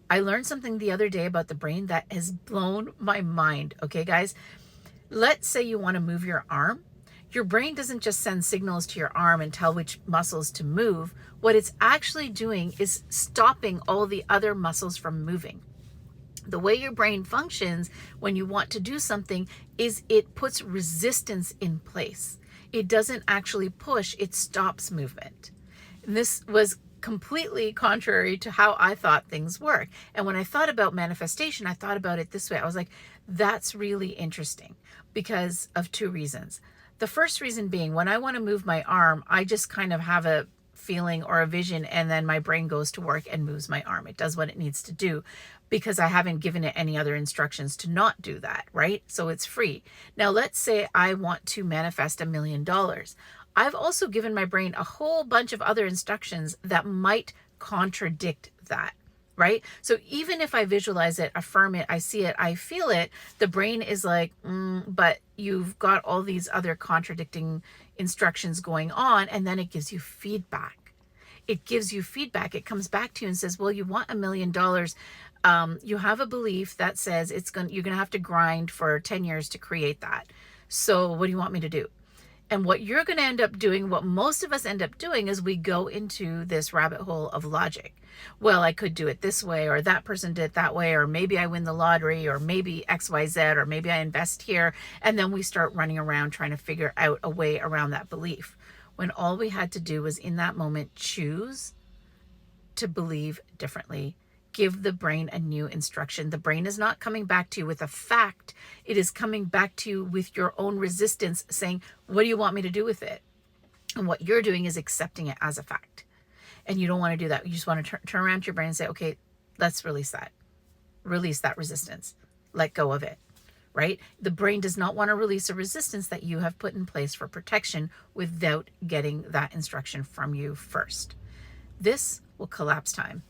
I learned something the other day about the brain that has blown my mind. Okay, guys, let's say you want to move your arm. Your brain doesn't just send signals to your arm and tell which muscles to move. What it's actually doing is stopping all the other muscles from moving. The way your brain functions when you want to do something is it puts resistance in place. It doesn't actually push, it stops movement. And this was completely contrary to how I thought things work. And when I thought about manifestation, I thought about it this way. I was like, that's really interesting because of two reasons. The first reason being, when I want to move my arm, I just kind of have a feeling or a vision, and then my brain goes to work and moves my arm. It does what it needs to do because I haven't given it any other instructions to not do that, right? So it's free. Now, let's say I want to manifest $1 million. I've also given my brain a whole bunch of other instructions that might contradict that, right? So even if I visualize it, affirm it, I see it, I feel it, the brain is like, but you've got all these other contradicting instructions going on, and then it gives you feedback. It gives you feedback. It comes back to you and says, well, you want $1 million. You have a belief that says you're going to have to grind for 10 years to create that. So what do you want me to do? And what you're going to end up doing, what most of us end up doing, is we go into this rabbit hole of logic. Well, I could do it this way, or that person did it that way, or maybe I win the lottery, or maybe XYZ, or maybe I invest here. And then we start running around trying to figure out a way around that belief, when all we had to do was in that moment choose to believe differently. Give the brain a new instruction. The brain is not coming back to you with a fact. It is coming back to you with your own resistance, saying, what do you want me to do with it? And what you're doing is accepting it as a fact. And you don't want to do that. You just want to turn around to your brain and say, okay, let's release that. Release that resistance. Let go of it, right? The brain does not want to release a resistance that you have put in place for protection without getting that instruction from you first. This will collapse time.